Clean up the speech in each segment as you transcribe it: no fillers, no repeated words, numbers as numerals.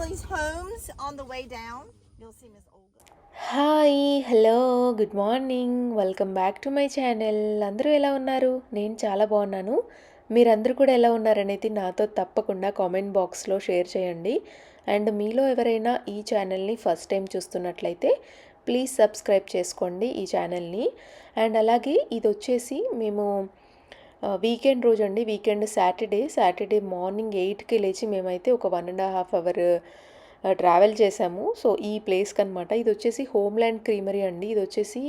these homes on the way down. You'll see Miss Olga. Hi hello good morning welcome back to my channel. అందరూ ఎలా ఉన్నారు? నేను చాలా బాగున్నాను. మీరందరూ కూడా ఎలా ఉన్నారనేది నాతో తప్పకుండా కామెంట్ బాక్స్లో షేర్ చేయండి. అండ్ మీలో ఎవరైనా ఈ ఛానల్ని ఫస్ట్ టైం చూస్తున్నట్లయితే ప్లీజ్ సబ్స్క్రైబ్ చేసుకోండి ఈ ఛానల్ని. అండ్ అలాగే ఇది వచ్చేసి మేము వీకెండ్ రోజు అండి, వీకెండ్ సాటర్డే మార్నింగ్ 8కి లేచి మేమైతే ఒక 1.5 అవర్ ట్రావెల్ చేసాము. సో ఈ ప్లేస్కి అనమాట. ఇది వచ్చేసి హోమ్ల్యాండ్ క్రీమరీ అండి. ఇది వచ్చేసి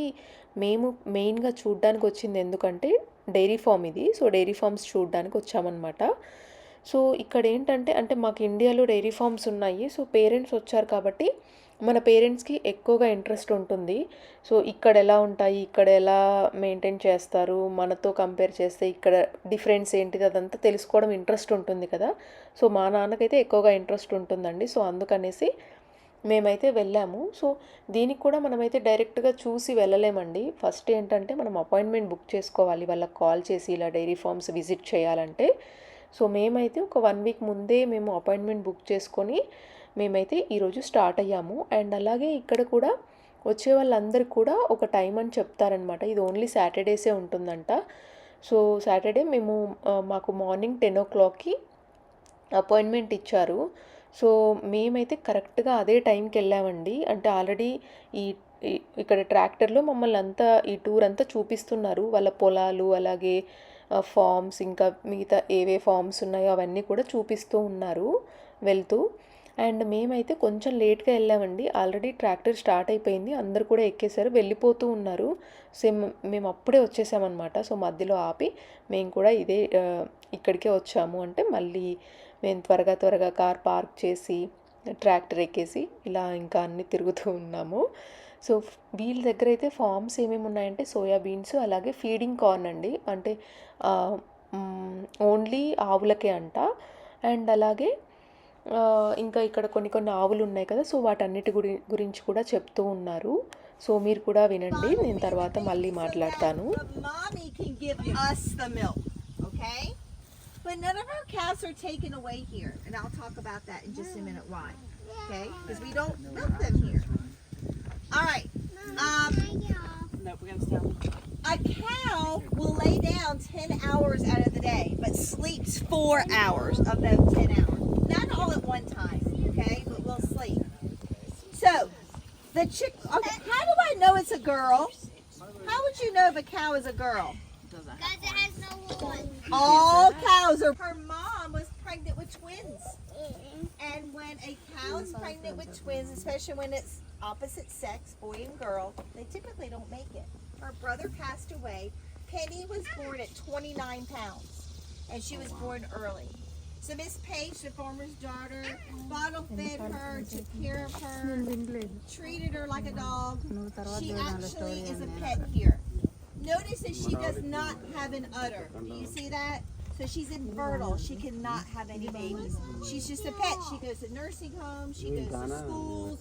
మేము మెయిన్గా చూడ్డానికి వచ్చింది ఎందుకంటే డైరీ ఫామ్ ఇది. సో డైరీ ఫార్మ్స్ చూడడానికి వచ్చామన్నమాట. సో ఇక్కడ ఏంటంటే అంటే మాకు ఇండియాలో డైరీ ఫార్మ్స్ ఉన్నాయి. సో పేరెంట్స్ వచ్చారు కాబట్టి మన పేరెంట్స్కి ఎక్కువగా ఇంట్రెస్ట్ ఉంటుంది. సో ఇక్కడ ఎలా ఉంటాయి, ఇక్కడ ఎలా మెయింటైన్ చేస్తారు, మనతో కంపేర్ చేస్తే ఇక్కడ డిఫరెన్స్ ఏంటిది అదంతా తెలుసుకోవడం ఇంట్రెస్ట్ ఉంటుంది కదా. సో మా నాన్నకైతే ఎక్కువగా ఇంట్రెస్ట్ ఉంటుందండి. సో అందుకనేసి మేమైతే వెళ్ళాము. సో దీనికి కూడా మనమైతే డైరెక్ట్గా చూసి వెళ్ళలేమండి. ఫస్ట్ ఏంటంటే మనం అపాయింట్మెంట్ బుక్ చేసుకోవాలి, వాళ్ళకి కాల్ చేసి ఇలా డైరీ ఫార్మ్స్ విజిట్ చేయాలంటే. సో మేమైతే ఒక 1 వీక్ ముందే మేము అపాయింట్మెంట్ బుక్ చేసుకొని మేమైతే ఈరోజు స్టార్ట్ అయ్యాము. అండ్ అలాగే ఇక్కడ కూడా వచ్చే వాళ్ళందరికీ కూడా ఒక టైం అని చెప్తారనమాట. ఇది ఓన్లీ సాటర్డేసే ఉంటుందంట. సో సాటర్డే మాకు మార్నింగ్ 10 o'clockకి అపాయింట్మెంట్ ఇచ్చారు. సో మేమైతే కరెక్ట్గా అదే టైంకి వెళ్ళామండి. అంటే ఆల్రెడీ ఈ ఇక్కడ ట్రాక్టర్లో మమ్మల్ని అంతా ఈ టూర్ అంతా చూపిస్తున్నారు. వాళ్ళ పొలాలు అలాగే ఫార్మ్స్ ఇంకా మిగతా ఏవే ఫార్మ్స్ ఉన్నాయో అవన్నీ కూడా చూపిస్తూ ఉన్నారు వెళ్తూ. అండ్ మేమైతే కొంచెం లేట్గా వెళ్ళామండి. ఆల్రెడీ ట్రాక్టర్ స్టార్ట్ అయిపోయింది, అందరు కూడా ఎక్కేసారు, వెళ్ళిపోతూ ఉన్నారు. సేమ్ మేము అప్పుడే వచ్చేసామన్నమాట. సో మధ్యలో ఆపి మేము కూడా ఇక్కడికే వచ్చాము. అంటే మళ్ళీ మేము త్వరగా కార్ పార్క్ చేసి ట్రాక్టర్ ఎక్కేసి ఇలా ఇంకా అన్నీ తిరుగుతూ ఉన్నాము. సో వీళ్ళ దగ్గర అయితే ఫార్మ్స్ ఏమేమి ఉన్నాయంటే సోయాబీన్స్ అలాగే ఫీడింగ్ కార్న్ అండి. అంటే ఓన్లీ ఆవులకే అంట. అండ్ అలాగే ఇంకా ఇక్కడ కొన్ని ఆవులు ఉన్నాయి కదా. సో వాటన్నిటి గురించి కూడా చెప్తూ ఉన్నారు. సో మీరు కూడా వినండి, నేను తర్వాత మళ్ళీ మాట్లాడతాను. But none of our calves are taken away here, and I'll talk about that in just a minute why. Okay? Because we don't milk them here. All right. No, we're gonna stay on. A cow will lay down 10 hours out of the day, but sleeps 4 hours of those 10 hours. Not all at one time, okay? But we'll sleep. So, the chick. Okay, how do I know it's a girl? How would you know if a cow is a girl? Because it has no horns. All cows are. Her mom was pregnant with twins. And when a cow is pregnant with twins, especially when it's opposite sex, boy and girl, they typically don't make it. Her brother passed away. Penny was born at 29 pounds, and she was born early. So Miss Page, the farmer's daughter, bottle fed her, took care of her, treated her like a dog. She actually is a pet here. Notice that she does not have an udder. Do you see that? So she's infertile. She cannot have any babies. She's just a pet. She goes to nursing homes. She goes to schools.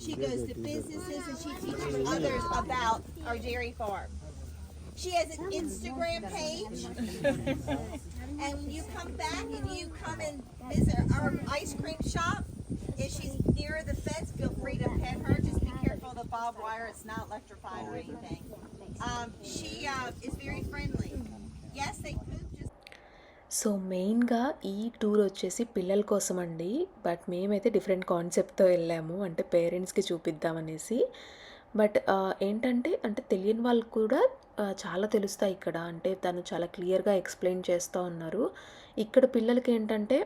She goes to businesses, and she teaches others about our dairy farm. She has an Instagram page. And when you come back and you come and visit our ice cream shop, if she's near the fence, feel free to pet her. Just be careful of the barbed wire. It's not electrified or anything. She is very friendly. Yes, they poop just. So మెయిన్గా ఈ tour వచ్చేసి పిల్లల కోసం అండి. But మేమైతే different కాన్సెప్ట్తో వెళ్ళాము, అంటే పేరెంట్స్కి చూపిద్దామనేసి. బట్ ఏంటంటే అంటే తెలియని వాళ్ళకు కూడా చాలా తెలుస్తాయి ఇక్కడ. అంటే తను చాలా క్లియర్గా ఎక్స్ప్లెయిన్ చేస్తూ ఉన్నారు. ఇక్కడ పిల్లలకి ఏంటంటే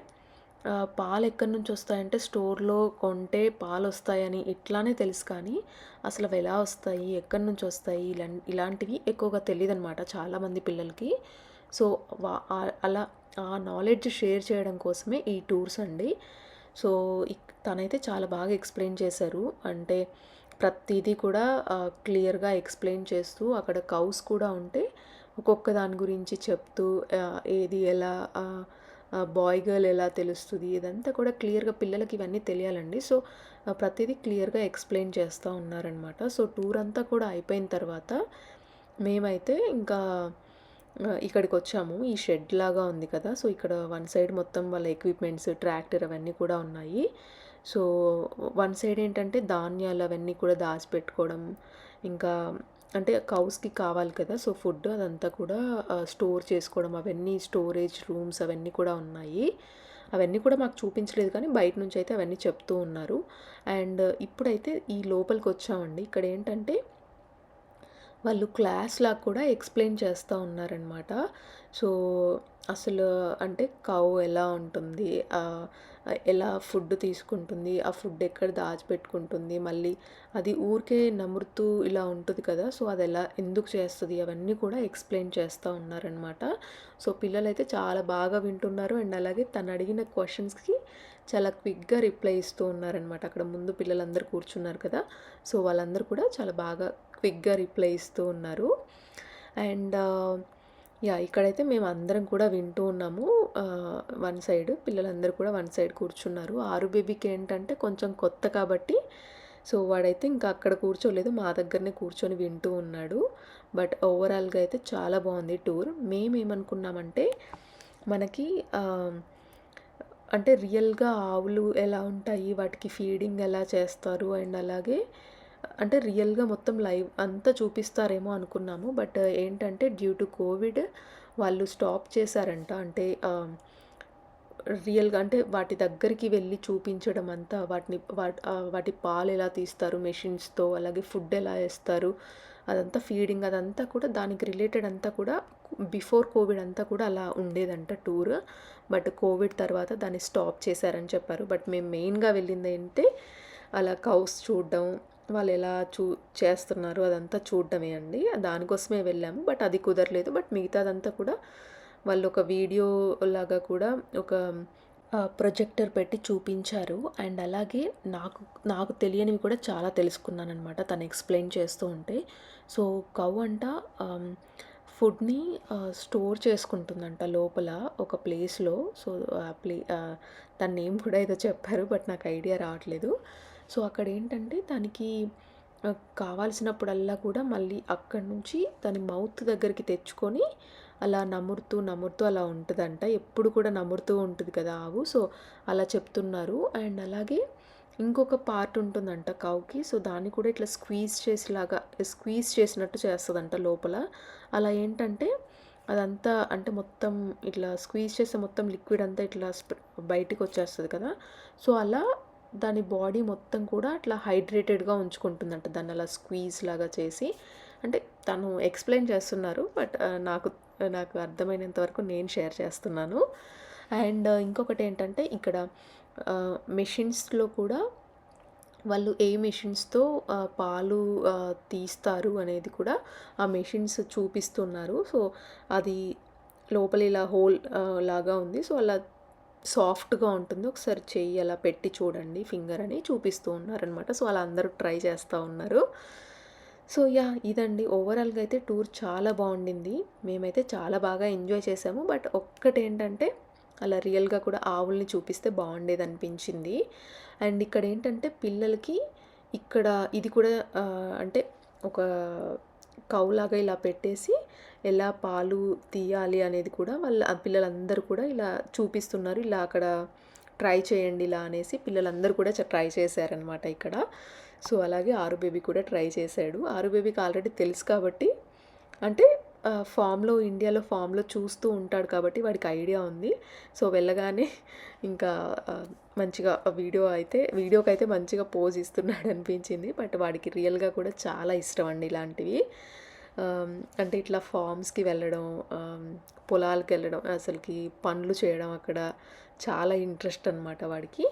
పాలు ఎక్కడి నుంచి వస్తాయంటే స్టోర్లో కొంటే పాలు వస్తాయని ఇట్లానే తెలుసు, కానీ అసలు అవి ఎలా వస్తాయి, ఎక్కడి నుంచి వస్తాయి ఇలాంటివి ఎక్కువగా తెలియదు అనమాట చాలామంది పిల్లలకి. సో అలా ఆ నాలెడ్జ్ షేర్ చేయడం కోసమే ఈ టూర్స్ అండి. సో తనైతే చాలా బాగా ఎక్స్ప్లెయిన్ చేశారు. అంటే ప్రతిదీ కూడా క్లియర్గా ఎక్స్ప్లెయిన్ చేస్తూ అక్కడ కౌస్ కూడా ఉంటే ఒక్కొక్క దాని గురించి చెప్తూ ఏది ఎలా బాయ్ గర్ల్ ఎలా తెలుస్తుంది ఇదంతా కూడా క్లియర్గా పిల్లలకి ఇవన్నీ తెలియాలండి. సో ప్రతిదీ క్లియర్గా ఎక్స్ప్లెయిన్ చేస్తూ ఉన్నారనమాట. సో టూర్ అంతా కూడా అయిపోయిన తర్వాత మేమైతే ఇంకా ఇక్కడికి వచ్చాము. ఈ షెడ్ లాగా ఉంది కదా. సో ఇక్కడ వన్ సైడ్ మొత్తం వాళ్ళ ఎక్విప్మెంట్స్ ట్రాక్టర్ అవన్నీ కూడా ఉన్నాయి. సో వన్ సైడ్ ఏంటంటే ధాన్యాలు అవన్నీ కూడా దాచిపెట్టుకోవడం, ఇంకా అంటే కౌస్కి కావాలి కదా, సో ఫుడ్ అదంతా కూడా స్టోర్ చేసుకోవడం, అవన్నీ స్టోరేజ్ రూమ్స్ అవన్నీ కూడా ఉన్నాయి. అవన్నీ కూడా మాకు చూపించలేదు కానీ బయట నుంచి అయితే అవన్నీ చెప్తూ ఉన్నారు. అండ్ ఇప్పుడైతే ఈ లోపలికి వచ్చామండి. ఇక్కడ ఏంటంటే వాళ్ళు క్లాస్ లాగా కూడా ఎక్స్ప్లెయిన్ చేస్తూ ఉన్నారనమాట. సో అసలు అంటే కౌ ఎలా ఉంటుంది, ఎలా ఫుడ్ తీసుకుంటుంది, ఆ ఫుడ్ ఎక్కడ దాచిపెట్టుకుంటుంది, మళ్ళీ అది ఊరికే నమురుతూ ఇలా ఉంటుంది కదా, సో అది ఎలా ఎందుకు చేస్తుంది అవన్నీ కూడా ఎక్స్ప్లెయిన్ చేస్తూ ఉన్నారనమాట. సో పిల్లలైతే చాలా బాగా వింటున్నారు. అండ్ అలాగే తను అడిగిన క్వశ్చన్స్కి చాలా క్విక్గా రిప్లై ఇస్తూ ఉన్నారనమాట. అక్కడ ముందు పిల్లలందరూ కూర్చున్నారు కదా, సో వాళ్ళందరూ కూడా చాలా బాగా క్విక్గా రిప్లై ఇస్తూ ఉన్నారు. అండ్ ఇక్కడైతే మేము అందరం కూడా వింటూ ఉన్నాము. వన్ సైడ్ పిల్లలందరూ కూడా వన్ సైడ్ కూర్చున్నారు. ఆరు బేబీకి ఏంటంటే కొంచెం కొత్త కాబట్టి సో వాడైతే ఇంకా అక్కడ కూర్చోలేదు, మా దగ్గరనే కూర్చొని వింటూ ఉన్నాడు. బట్ ఓవరాల్గా అయితే చాలా బాగుంది టూర్. మేమేమనుకున్నామంటే మనకి అంటే రియల్గా ఆవులు ఎలా ఉంటాయి, వాటికి ఫీడింగ్ ఎలా చేస్తారు, అండ్ అలాగే అంటే రియల్గా మొత్తం లైవ్ అంతా చూపిస్తారేమో అనుకున్నాము. బట్ ఏంటంటే డ్యూ టు కోవిడ్ వాళ్ళు స్టాప్ చేశారంట. అంటే రియల్గా అంటే వాటి దగ్గరికి వెళ్ళి చూపించడం అంతా, వాటి పాలు ఎలా తీస్తారు మెషిన్స్తో, అలాగే ఫుడ్ ఎలా వేస్తారు, అదంతా ఫీడింగ్ అదంతా కూడా దానికి రిలేటెడ్ అంతా కూడా బిఫోర్ కోవిడ్ అంతా కూడా అలా ఉండేదంట టూర్. బట్ కోవిడ్ తర్వాత దాన్ని స్టాప్ చేశారని చెప్పారు. బట్ మేము మెయిన్గా వెళ్ళింది ఏంటంటే అలా కౌస్ చూడడం, వాళ్ళు ఎలా చేస్తున్నారు అదంతా చూడడమే అండి. దానికోసమే వెళ్ళాము. బట్ అది కుదరలేదు. బట్ మిగతాదంతా కూడా వాళ్ళు ఒక వీడియో లాగా కూడా ఒక ప్రొజెక్టర్ పెట్టి చూపించారు. అండ్ అలాగే నాకు తెలియనివి కూడా చాలా తెలుసుకున్నాను అనమాట తను ఎక్స్ప్లెయిన్ చేస్తూ ఉంటే. సో కౌ అంట ఫుడ్ని స్టోర్ చేసుకుంటుందంట లోపల ఒక ప్లేస్లో. సో తన నేమ్ కూడా ఏదో చెప్పారు, బట్ నాకు ఐడియా రావట్లేదు. సో అక్కడ ఏంటంటే దానికి కావాల్సినప్పుడల్లా కూడా మళ్ళీ అక్కడి నుంచి దాని మౌత్ దగ్గరికి తెచ్చుకొని అలా నమురుతూ నమురుతూ అలా ఉంటుందంట. ఎప్పుడు కూడా నమురుతూ ఉంటుంది కదా ఆవు, సో అలా చెప్తున్నారు. అండ్ అలాగే ఇంకొక పార్ట్ ఉంటుందంట కౌకి, సో దాన్ని కూడా ఇట్లా స్క్వీజ్ చేసినట్టు చేస్తుందంట లోపల. అలా ఏంటంటే అదంతా అంటే మొత్తం ఇట్లా స్క్వీజ్ చేస్తే మొత్తం లిక్విడ్ అంతా ఇట్లా బయటికి వచ్చేస్తుంది కదా, సో అలా దాని బాడీ మొత్తం కూడా అట్లా హైడ్రేటెడ్గా ఉంచుకుంటుందంట దాన్ని అలా స్క్వీజ్ లాగా చేసి. అంటే తను ఎక్స్ప్లెయిన్ చేస్తున్నారు, బట్ నాకు అర్థమైనంత వరకు నేను షేర్ చేస్తున్నాను. అండ్ ఇంకొకటి ఏంటంటే ఇక్కడ మెషిన్స్లో కూడా వాళ్ళు ఏ మెషిన్స్తో పాలు తీస్తారు అనేది కూడా ఆ మెషిన్స్ చూపిస్తున్నారు. సో అది లోపల ఇలా హోల్ లాగా ఉంది, సో అలా సాఫ్ట్గా ఉంటుంది, ఒకసారి చెయ్యి అలా పెట్టి చూడండి ఫింగర్ అని చూపిస్తూ ఉన్నారనమాట. సో అలా అందరూ ట్రై చేస్తూ ఉన్నారు. సో ఇదండి ఓవరాల్గా అయితే టూర్ చాలా బాగుండింది. మేమైతే చాలా బాగా ఎంజాయ్ చేసాము. బట్ ఒక్కటేంటంటే అలా రియల్గా కూడా ఆవుల్ని చూపిస్తే బాగుండేది అనిపించింది. అండ్ ఇక్కడ ఏంటంటే పిల్లలకి ఇక్కడ ఇది కూడా అంటే ఒక కౌలాగా ఇలా పెట్టేసి ఎలా పాలు తీయాలి అనేది కూడా ఆ పిల్లలందరూ కూడా ఇలా చూపిస్తున్నారు. ఇలా అక్కడ ట్రై చేయండి ఇలా అనేసి పిల్లలందరూ కూడా ట్రై చేశారనమాట ఇక్కడ. సో అలాగే ఆరు బేబీ కూడా ట్రై చేశాడు. ఆరు బేబీకి ఆల్రెడీ తెలుసు కాబట్టి అంటే ఇండియాలో ఫామ్లో చూస్తూ ఉంటాడు కాబట్టి వాడికి ఐడియా ఉంది. సో వెళ్ళగానే ఇంకా మంచిగా వీడియోకి అయితే మంచిగా పోజ్ ఇస్తున్నాడు అనిపించింది. బట్ వాడికి రియల్గా కూడా చాలా ఇష్టం అండి ఇలాంటివి. అంటే ఇట్లా ఫామ్స్కి వెళ్ళడం, పొలాలకు వెళ్ళడం, అసలుకి పనులు చేయడం అక్కడ చాలా ఇంట్రెస్ట్ అనమాట వాడికి.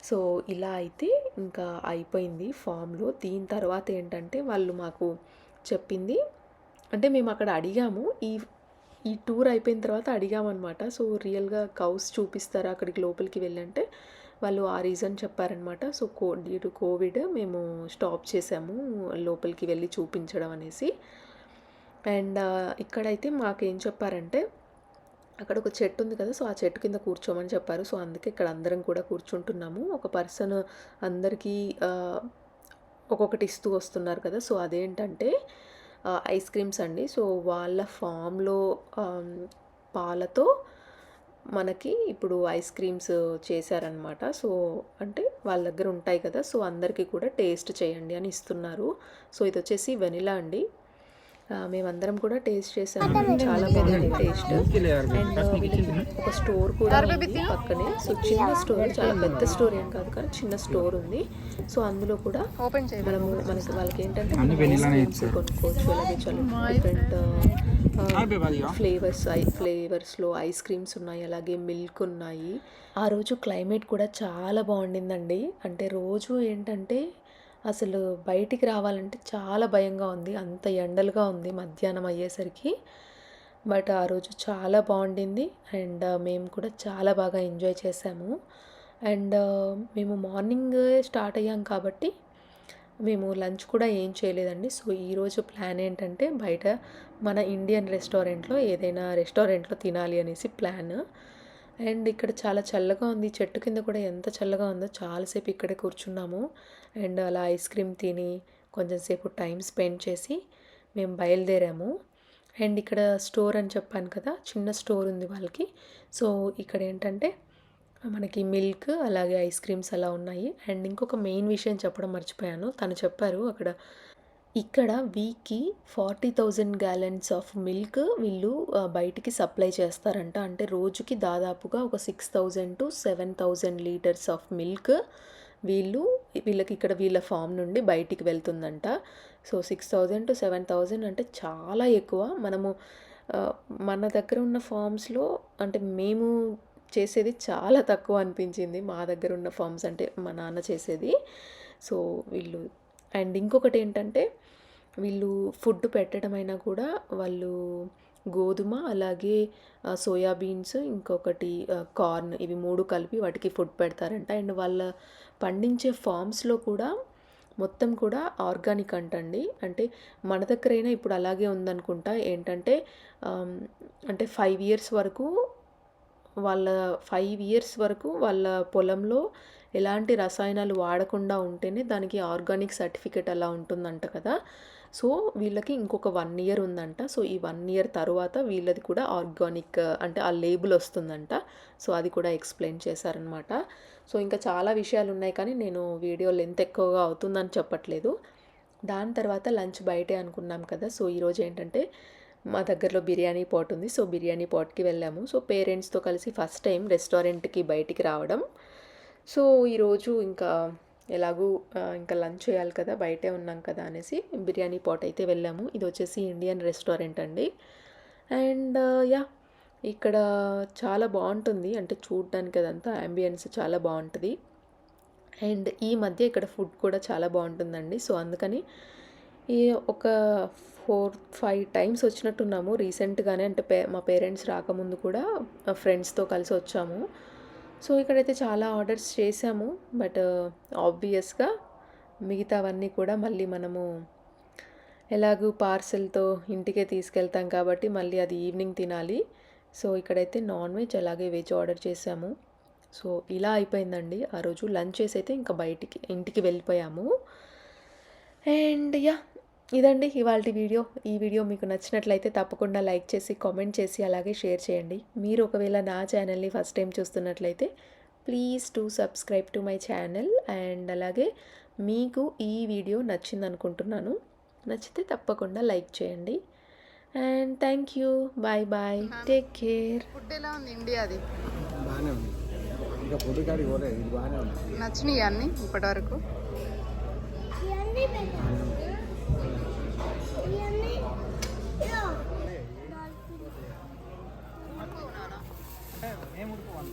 సో ఇలా అయితే ఇంకా అయిపోయింది ఫామ్లో. దీని తర్వాత ఏంటంటే వాళ్ళు మాకు చెప్పింది అంటే మేము అక్కడ అడిగాము, ఈ టూర్ అయిపోయిన తర్వాత అడిగామన్నమాట. సో రియల్గా కౌస్ చూపిస్తారా అక్కడికి లోపలికి వెళ్ళంటే వాళ్ళు ఆ రీజన్ చెప్పారనమాట. సో డ్యూ టు కోవిడ్ మేము స్టాప్ చేసాము లోపలికి వెళ్ళి చూపించడం అనేసి. అండ్ ఇక్కడైతే మాకేం చెప్పారంటే అక్కడ ఒక చెట్టు ఉంది కదా, సో ఆ చెట్టు కింద కూర్చోమని చెప్పారు. సో అందుకే ఇక్కడ అందరం కూడా కూర్చుంటున్నాము. ఒక పర్సన్ అందరికీ ఒక్కొక్కటి ఇస్తూ వస్తున్నారు కదా, సో అదేంటంటే ఐస్ క్రీమ్స్ అండి. సో వాళ్ళ ఫామ్లో పాలతో మనకి ఇప్పుడు ఐస్ క్రీమ్స్ చేశారనమాట. సో అంటే వాళ్ళ దగ్గర ఉంటాయి కదా, సో అందరికీ కూడా టేస్ట్ చేయండి అని ఇస్తున్నారు. సో ఇది వచ్చేసి వెనిలా అండి. మేమందరం కూడా టేస్ట్ చేసాము, చాలా బాగుంది టేస్ట్. అండ్ వీళ్ళకి ఒక స్టోర్ కూడా ఉంది పక్కనే. సో చిన్న స్టోర్, చాలా పెద్ద స్టోర్ ఏం కాదు కానీ చిన్న స్టోర్ ఉంది. సో అందులో కూడా మనకి వాళ్ళకి ఏంటంటే కొనుక్కోవచ్చు. అలాగే చాలా డిఫరెంట్ ఫ్లేవర్స్లో ఐస్ క్రీమ్స్ ఉన్నాయి, అలాగే మిల్క్ ఉన్నాయి. ఆ రోజు క్లైమేట్ కూడా చాలా బాగుండిందండి. అంటే రోజు ఏంటంటే అసలు బయటికి రావాలంటే చాలా భయంగా ఉంది, అంత ఎండలుగా ఉంది మధ్యాహ్నం అయ్యేసరికి. బట్ ఆ రోజు చాలా బాగుండింది అండ్ మేము కూడా చాలా బాగా ఎంజాయ్ చేసాము. అండ్ మేము మార్నింగ్ స్టార్ట్ అయ్యాం కాబట్టి మేము లంచ్ కూడా ఏం చేయలేదండి. సో ఈరోజు ప్లాన్ ఏంటంటే బయట మన ఇండియన్ రెస్టారెంట్లో ఏదైనా రెస్టారెంట్లో తినాలి అనేసి ప్లాన్. అండ్ ఇక్కడ చాలా చల్లగా ఉంది, చెట్టు కింద కూడా ఎంత చల్లగా ఉందో, చాలాసేపు ఇక్కడే కూర్చున్నాము. అండ్ అలా ఐస్ క్రీమ్ తిని కొంచెం సేపు టైం స్పెండ్ చేసి మేము బయలుదేరాము. అండ్ ఇక్కడ స్టోర్ అని చెప్పాను కదా, చిన్న స్టోర్ ఉంది వాళ్ళకి. సో ఇక్కడ ఏంటంటే మనకి మిల్క్ అలాగే ఐస్ క్రీమ్స్ అలా ఉన్నాయి. అండ్ ఇంకొక మెయిన్ విషయం చెప్పడం మర్చిపోయాను, తను చెప్పారు ఇక్కడ వీక్కి 40,000 gallons ఆఫ్ మిల్క్ వీళ్ళు బయటికి సప్లై చేస్తారంట. అంటే రోజుకి దాదాపుగా ఒక 6,000 to 7,000 లీటర్స్ ఆఫ్ మిల్క్ వీళ్ళకి ఇక్కడ వీళ్ళ ఫామ్ నుండి బయటికి వెళ్తుందంట. సో 6,000 to 7,000 అంటే చాలా ఎక్కువ. మన దగ్గర ఉన్న ఫామ్స్లో అంటే మేము చేసేది చాలా తక్కువ అనిపించింది, మా దగ్గర ఉన్న ఫామ్స్ అంటే మా నాన్న చేసేది. సో వీళ్ళు అండ్ ఇంకొకటి ఏంటంటే వీళ్ళు ఫుడ్ పెట్టడమైనా కూడా వాళ్ళు గోధుమ అలాగే సోయాబీన్స్ ఇంకొకటి కార్న్, ఇవి 3 కలిపి వాటికి ఫుడ్ పెడతారంట. అండ్ వాళ్ళ పండించే ఫామ్స్లో కూడా మొత్తం కూడా ఆర్గానిక్ అంటండి. అంటే మన దగ్గరైనా ఇప్పుడు అలాగే ఉందనుకుంటా. ఏంటంటే అంటే 5 years వరకు వాళ్ళ పొలంలో ఎలాంటి రసాయనాలు వాడకుండా ఉంటేనే దానికి ఆర్గానిక్ సర్టిఫికేట్ అలా ఉంటుందంట కదా. సో వీళ్ళకి ఇంకొక 1 year ఉందంట. సో ఈ 1 year తర్వాత వీళ్ళది కూడా ఆర్గానిక్ అంటే ఆ లేబుల్ వస్తుందంట. సో అది కూడా ఎక్స్ప్లెయిన్ చేశారనమాట. సో ఇంకా చాలా విషయాలు ఉన్నాయి కానీ నేను వీడియో లెంత్ ఎక్కువగా అవుతుందని చెప్పట్లేదు. దాని తర్వాత లంచ్ బయటే అనుకున్నాం కదా. సో ఈరోజు ఏంటంటే మా దగ్గరలో బిర్యానీ పాట్ ఉంది. సో బిర్యానీ పాట్కి వెళ్ళాము. సో పేరెంట్స్తో కలిసి ఫస్ట్ టైం రెస్టారెంట్కి బయటికి రావడం. సో ఈరోజు ఇంకా ఎలాగూ ఇంకా లంచ్ చేయాలి కదా, బయటే ఉన్నాం కదా అనేసి బిర్యానీ పాట్ అయితే వెళ్ళాము. ఇది వచ్చేసి ఇండియన్ రెస్టారెంట్ అండి. అండ్ ఇక్కడ చాలా బాగుంటుంది, అంటే చూడడానికి అదంతా యాంబియన్స్ చాలా బాగుంటుంది. అండ్ ఈ మధ్య ఇక్కడ ఫుడ్ కూడా చాలా బాగుంటుందండి. సో అందుకని ఒక 4-5 times వచ్చినట్టున్నాము రీసెంట్గానే. అంటే మా పేరెంట్స్ రాకముందు కూడా ఫ్రెండ్స్తో కలిసి వచ్చాము. సో ఇక్కడైతే చాలా ఆర్డర్స్ చేసాము. బట్ ఆబ్వియస్గా మిగతావన్నీ కూడా మళ్ళీ మనము ఎలాగూ పార్సెల్తో ఇంటికే తీసుకెళ్తాం కాబట్టి మళ్ళీ అది ఈవినింగ్ తినాలి. సో ఇక్కడైతే నాన్ వెజ్ అలాగే వెజ్ ఆర్డర్ చేసాము. సో ఇలా అయిపోయిందండి ఆ రోజు. లంచ్ చేసి అయితే ఇంకా ఇంటికి వెళ్ళిపోయాము. అండ్ ఇదండి ఇవాల్టి వీడియో. ఈ వీడియో మీకు నచ్చినట్లయితే తప్పకుండా లైక్ చేసి కామెంట్ చేసి అలాగే షేర్ చేయండి. మీరు ఒకవేళ నా ఛానల్ని ఫస్ట్ టైం చూస్తున్నట్లయితే please to subscribe to my channel. And అలాగే మీకు ఈ వీడియో నచ్చింది అనుకుంటున్నాను. నచ్చితే తప్పకుండా లైక్ చేయండి. And thank you. Bye bye, take care. Food ఎలా ఉంది ఇండియాది? బాగానే ఉంది. ఇంకా ఫుడ్ కాడికి పోలేదు, ఇది బాగానే ఉంది. నచ్చినాయి అన్నీ ఇప్పటి వరకు? మేము ఉడుకోవాలి.